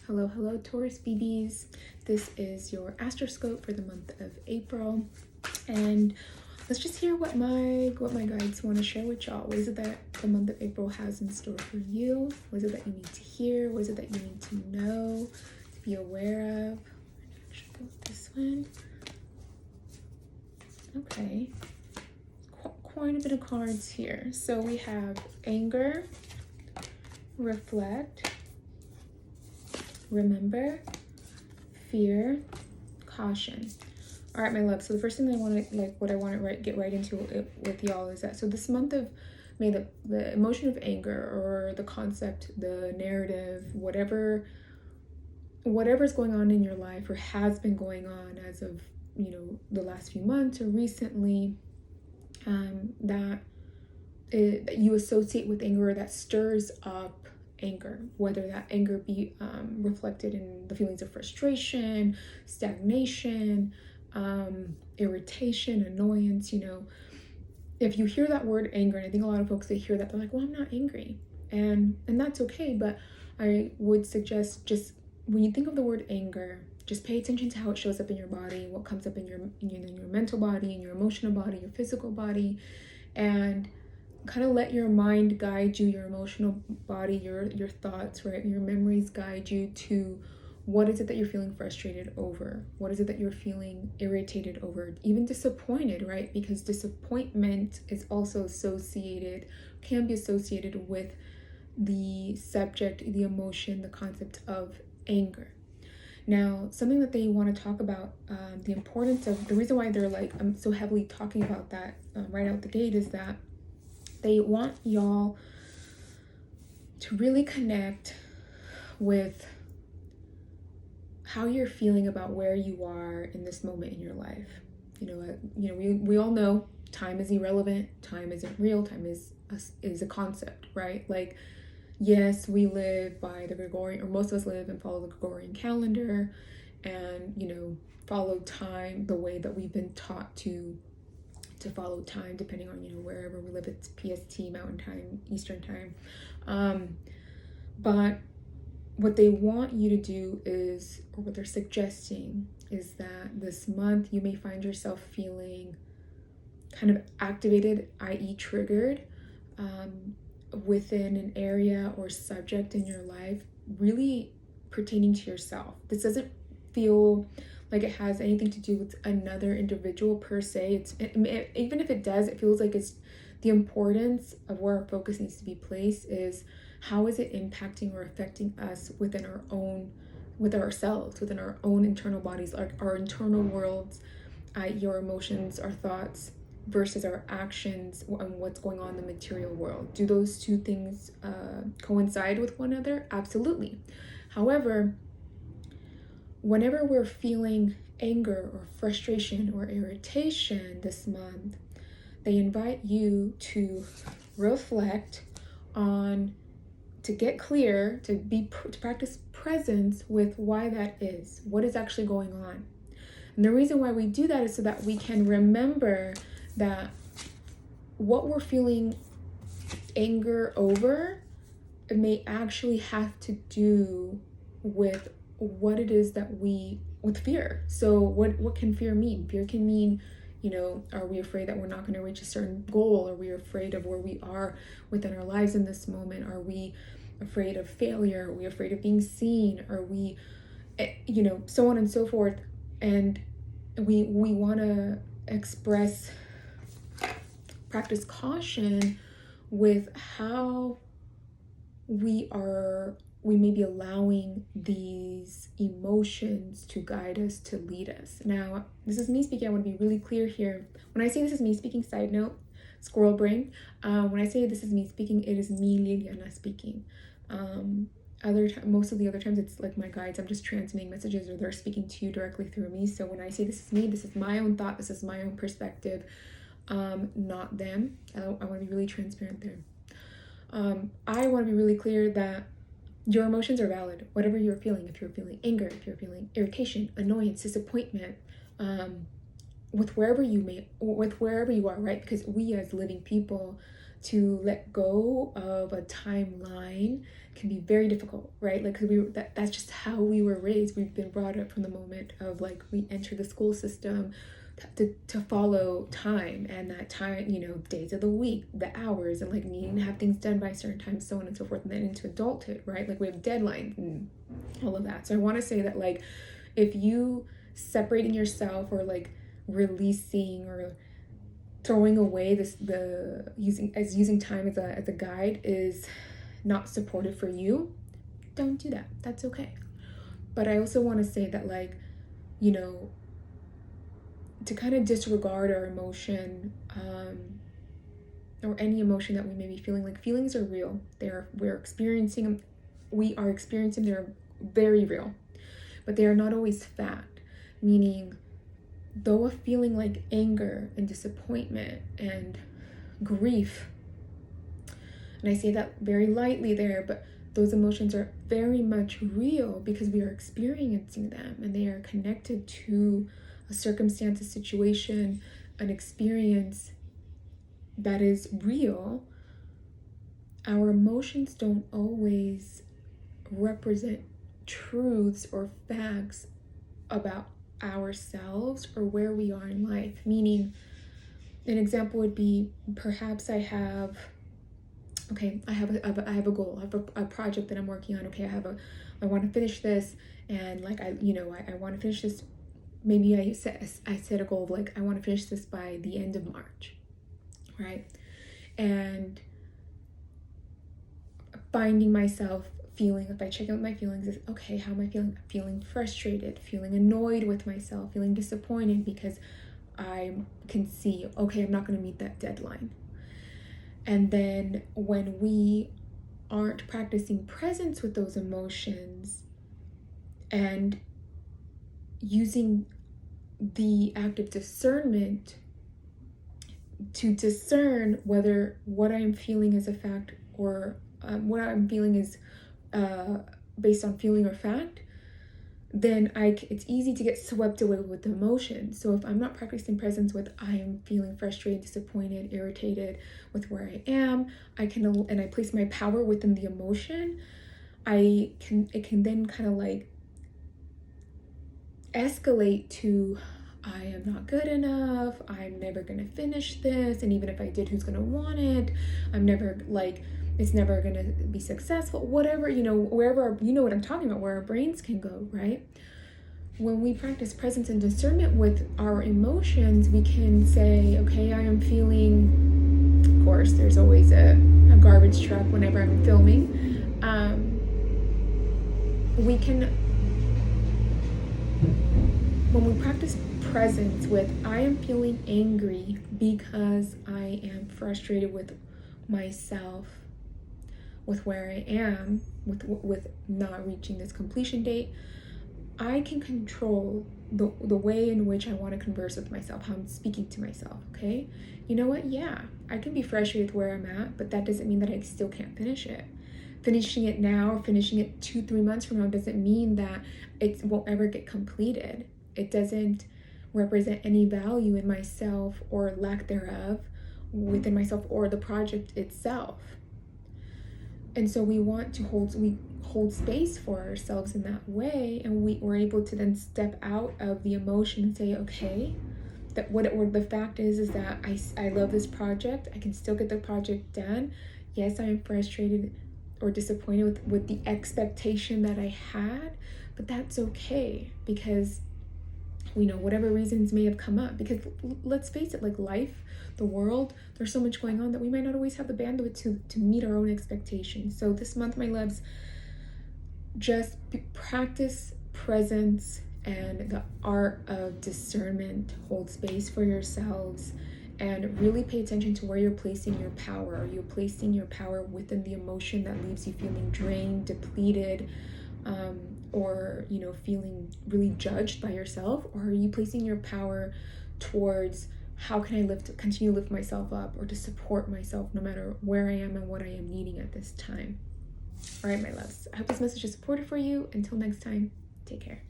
Hello, hello, Taurus BBs. This is your Astroscope for the month of April, and let's just hear what my guides want to share with y'all. What is it that the month of April has in store for you? What is it that you need to hear? What is it that you need to know, to be aware of? I should go with this one. Okay, quite a bit of cards here. So we have anger, reflect, remember, fear, caution. All right, my love. So the first thing that I want to get right into it with y'all is that, so this month of May, the emotion of anger, or the concept, the narrative, whatever's going on in your life, or has been going on as of, the last few months or recently, that you associate with anger, that stirs up anger, whether that anger be reflected in the feelings of frustration, stagnation, irritation, annoyance. If you hear that word anger, and I think a lot of folks, they hear that, they're like, well, I'm not angry, and that's okay. But I would suggest, just when you think of the word anger, just pay attention to how it shows up in your body, what comes up in your mental body, in your emotional body, your physical body, and kind of let your mind guide you, your emotional body, your thoughts, right? Your memories guide you to what is it that you're feeling frustrated over? What is it that you're feeling irritated over? Even disappointed, right? Because disappointment is also can be associated with the subject, the emotion, the concept of anger. Now, something that they want to talk about, the importance of, the reason why they're like, I'm so heavily talking about that right out the gate, is that they want y'all to really connect with how you're feeling about where you are in this moment in your life. We all know time is irrelevant, time isn't real, time is a concept, right? Like, yes, we live by the Gregorian, or most of us live and follow the Gregorian calendar, and follow time the way that we've been taught to follow time, depending on wherever we live. It's PST, Mountain Time, Eastern Time. But what they want you to do is, or what they're suggesting, is that this month you may find yourself feeling kind of activated, i.e. triggered, within an area or subject in your life really pertaining to yourself. This doesn't feel like it has anything to do with another individual per se. Even if it does, it feels like it's the importance of where our focus needs to be placed is, how is it impacting or affecting us within ourselves, within our own internal bodies, our internal worlds, your emotions, our thoughts, versus our actions and what's going on in the material world. Do those two things coincide with one another? Absolutely. However, whenever we're feeling anger or frustration or irritation this month, they invite you to reflect on, to get clear, to practice presence with why that is, what is actually going on. And the reason why we do that is so that we can remember that what we're feeling anger over, it may actually have to do with what it is that with fear. So what can fear mean? Fear can mean, are we afraid that we're not going to reach a certain goal? Are we afraid of where we are within our lives in this moment? Are we afraid of failure? Are we afraid of being seen? Are we, so on and so forth. And we want to practice caution with how we may be allowing these emotions to guide us, to lead us. Now, this is me speaking. I want to be really clear here. When I say this is me speaking, side note, squirrel brain, when I say this is me speaking, it is me, Liliana, speaking. Most of the other times it's like my guides, I'm just transmitting messages, or they're speaking to you directly through me. So when I say this is me, this is my own thought, this is my own perspective, not them. I want to be really transparent there. I want to be really clear that your emotions are valid, whatever you're feeling. If you're feeling anger, if you're feeling irritation, annoyance, disappointment, with wherever you are, right? Because we as living people, to let go of a timeline can be very difficult, right? Like, cause that's just how we were raised. We've been brought up from the moment of like we enter the school system to follow time, and that time, you know, days of the week, the hours, and like needing to have things done by a certain time, so on and so forth. And then into adulthood, right? Like we have deadlines and all of that. So I want to say that, like, if you separating yourself or like releasing or throwing away using time as a guide is not supportive for you, don't do that. That's okay. But I also want to say that, like, you know, to kind of disregard our emotion, or any emotion that we may be feeling. Like, feelings are real. We're experiencing them. We are experiencing them. They're very real, but they are not always fact. Meaning, though a feeling like anger and disappointment and grief, and I say that very lightly there, but those emotions are very much real because we are experiencing them, and they are connected to a circumstance, a situation, an experience that is real. Our emotions don't always represent truths or facts about ourselves or where we are in life. Meaning, an example would be, perhaps I have a goal, I have a project that I'm working on. Okay, I want to finish this, and like I want to finish this. Maybe I set a goal of like, I want to finish this by the end of March, right? And finding myself feeling, if I check out my feelings, is okay, how am I feeling? Feeling frustrated, feeling annoyed with myself, feeling disappointed because I can see, okay, I'm not going to meet that deadline. And then when we aren't practicing presence with those emotions and using the act of discernment to discern whether what I'm feeling is a fact or what I'm feeling is based on feeling or fact, then it's easy to get swept away with the emotions. So if I'm not practicing presence with, I am feeling frustrated, disappointed, irritated with where I am, and I place my power within the emotion, it can then kind of like escalate to, I am not good enough, I'm never gonna finish this, and even if I did, who's gonna want it? It's never gonna be successful, whatever, wherever, you know what I'm talking about, where our brains can go, right? When we practice presence and discernment with our emotions, we can say, okay, I am feeling, of course, there's always a garbage truck whenever I'm filming. When we practice presence with, I am feeling angry because I am frustrated with myself, with where I am, with not reaching this completion date, I can control the way in which I want to converse with myself, how I'm speaking to myself, okay? You know what? Yeah, I can be frustrated with where I'm at, but that doesn't mean that I still can't finish it. Finishing it now or finishing it 2-3 months from now doesn't mean that it won't ever get completed. It doesn't represent any value in myself or lack thereof within myself or the project itself. And so we want to hold space for ourselves in that way, and we're able to then step out of the emotion and say, okay, that what the fact is that I love this project, I can still get the project done. Yes, I am frustrated or disappointed with the expectation that I had, but that's okay, because whatever reasons may have come up, because let's face it, like life, the world, there's so much going on that we might not always have the bandwidth to meet our own expectations. So this month, my loves, just practice presence and the art of discernment. Hold space for yourselves and really pay attention to where you're placing your power. Are you placing your power within the emotion that leaves you feeling drained, depleted, or feeling really judged by yourself? Or are you placing your power towards, how can I continue to lift myself up, or to support myself no matter where I am and what I am needing at this time? All right, my loves, I hope this message is supportive for you. Until next time, take care.